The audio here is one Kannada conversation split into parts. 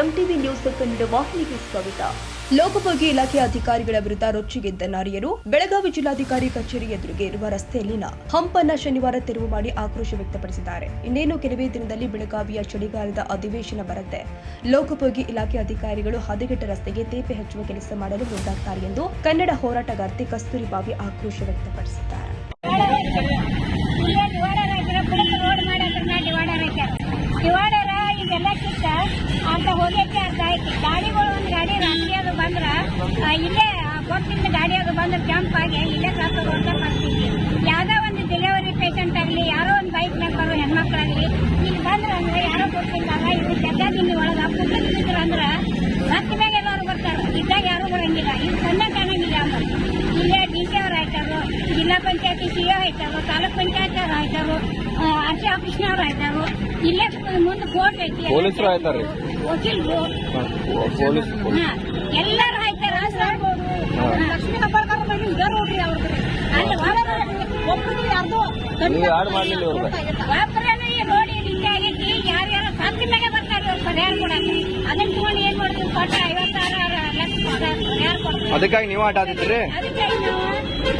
ಎಂಟಿವಿ ನ್ಯೂಸ್ ಕನ್ನಡ ವಾಹಿನಿಗೆ ಸ್ವಾಗತ. ಲೋಕೋಪಯೋಗಿ ಇಲಾಖೆ ಅಧಿಕಾರಿಗಳ ವಿರುದ್ಧ ರೊಚ್ಚಿಗೆದ್ದ ನಾರಿಯರು ಬೆಳಗಾವಿ ಜಿಲ್ಲಾಧಿಕಾರಿ ಕಚೇರಿ ಎದುರಿಗೆ ಇರುವ ರಸ್ತೆಯಲ್ಲಿನ ಹಂಪನ್ನ ಶನಿವಾರ ತೆರವು ಮಾಡಿ ಆಕ್ರೋಶ ವ್ಯಕ್ತಪಡಿಸಿದ್ದಾರೆ. ಇನ್ನೇನು ಕೆಲವೇ ದಿನದಲ್ಲಿ ಬೆಳಗಾವಿಯ ಚಳಿಗಾಲದ ಅಧಿವೇಶನ ಬರುತ್ತೆ. ಲೋಕೋಪಯೋಗಿ ಇಲಾಖೆ ಅಧಿಕಾರಿಗಳು ಹದಗೆಟ್ಟ ರಸ್ತೆಗೆ ತೇಪೆ ಹಚ್ಚುವ ಕೆಲಸ ಮಾಡಲು ಮುಂದಾಗ್ತಾರೆ ಎಂದು ಕನ್ನಡ ಹೋರಾಟಗಾರ್ತಿ ಕಸ್ತೂರಿ ಬಾವಿ ಆಕ್ರೋಶ ವ್ಯಕ್ತಪಡಿಸಿದ್ದಾರೆ. ಈಗೆಲ್ಲ ಕಿತ್ತ ಅಂತ ಹೋಗಕ್ಕೆ ಅರ್ಧ ಐತಿ. ಗಾಡಿಗಳು ಒಂದು ಗಾಡಿ ರಾತ್ರಿ ಅದು ಬಂದ್ರ ಇಲ್ಲೇ ಗೊತ್ತಿದ್ದ ಗಾಡಿ ಅದು ಬಂದ್ರೆ ಜಂಪ್ ಆಗಿ ಇಲ್ಲೇ ಕ್ರಾಸ್ ಹೋಗ್ತಾ ಬರ್ತಿದ್ವಿ. ಯಾವ್ದೋ ಒಂದು ಡೆಲಿವರಿ ಪೇಷಂಟ್ ಆಗಲಿ, ಯಾರೋ ಒಂದು ಬೈಕ್ ಮೇಲೆ ಬರೋ ಹೆಣ್ಮಕ್ಳಾಗಲಿ ಇಲ್ಲಿ ಬಂದ್ರ ಅಂದ್ರೆ ಯಾರೋ ಗೊತ್ತಿಲ್ಲಲ್ಲ ಇವ್ರು ಜಗ್ಗದಿಲ್ಲಿ ಒಳಗ ಕುಟ್ಟಿದ್ರು ಅಂದ್ರ ಹತ್ತು ಮೇಲೆ ಎಲ್ಲರೂ ಬರ್ತಾರ. ಇದ್ದಾಗ ಯಾರು ಬರಂಗಿಲ್ಲ. ಇದು ಸಣ್ಣ ಕಾಣಂಗಿಲ್ಲ. ಇಲ್ಲೇ ಡಿ.ಸಿ ಅವ್ರು ಆಯ್ತಾರು, ಜಿಲ್ಲಾ ಪಂಚಾಯತಿ ಸಿ.ಒ ಆಯ್ತಾರು, ತಾಲೂಕ್ ಪಂಚಾಯತ್ ಅವ್ರು ಆಯ್ತಾರು, ಆರ್.ಟಿ. ಆಫೀಸ್ನವ್ರು ಆಯ್ತಾರು. ಇಲ್ಲೇ ಮುಂದೆ ಕೋರ್ಟ್ ಐತಿ, ವಕೀಲರು ಎಲ್ಲರೂ ಆಯ್ತಾರ. ಲಕ್ಷ್ಮೀ ಹೆಬ್ಬಾಳ್ಕರ್ ಮನೆ ಇದಾರ ನೋಡ್ರಿ. ಅವ್ರದ್ದು ರೋಡ್ ಹಿಂಗೆ ಆಗೈತಿ. ಯಾರ್ಯಾರು ಸಾಧ್ಯ ಬರ್ತಾರೆ ಅವ್ರು ಪರಿಹಾರ ಕೊಡಕ್ಕೆ. ಅದನ್ನ ತಗೊಂಡು ಏನ್ ಮಾಡ್ತೀವಿ? ಕೊಟ್ಟ 56 ಲಕ್ಷ ಪರಿಹಾರ ಕೊಡ್ತೀವಿ. ಅದಕ್ಕಾಗಿ ನೀವು ಆಟ ಆಡಿದ್ರಿ. ಅದಕ್ಕಾಗಿ ನಾವು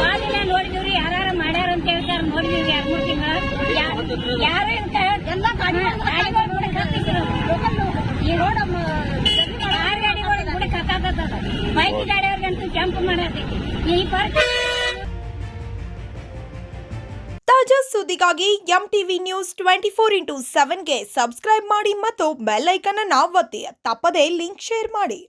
ಭಾಳ ದಿನ ನೋಡಿದಿವ್ರಿ. ಯಾರು ಮಾಡ್ಯಾರ ಅಂತ ಹೇಳ್ತಾರ. ನೋಡಿದೀವಿ 2-3 ತಿಂಗಳು. ಯಾರು ಎಲ್ಲ ಗಾಡಿಗಳು ಕೂಡ ಕತ್ತಿದ್ರು. ಈ ರೋಡ್ 6 ಗಾಡಿಗಳು ಕೂಡ ಕತ್ತಾದ. ಬೈಕ್ ಗಾಡಿಯವ್ರಿಗಂತೂ ಜಂಪ್ ಮಾಡತೈತಿ. ಈ ಪರಿಸ್ಥಿತಿ ತಾಜಾ ಸುದ್ದಿಗಾಗಿ ಎಂಟಿವಿ ನ್ಯೂಸ್ 24/7ಗೆ ಸಬ್ಸ್ಕ್ರೈಬ್ ಮಾಡಿ ಮತ್ತು ಬೆಲ್ ಐಕಾನ್ ಅನ್ನು ಒತ್ತಿ. ತಪ್ಪದೇ ಲಿಂಕ್ ಶೇರ್ ಮಾಡಿ.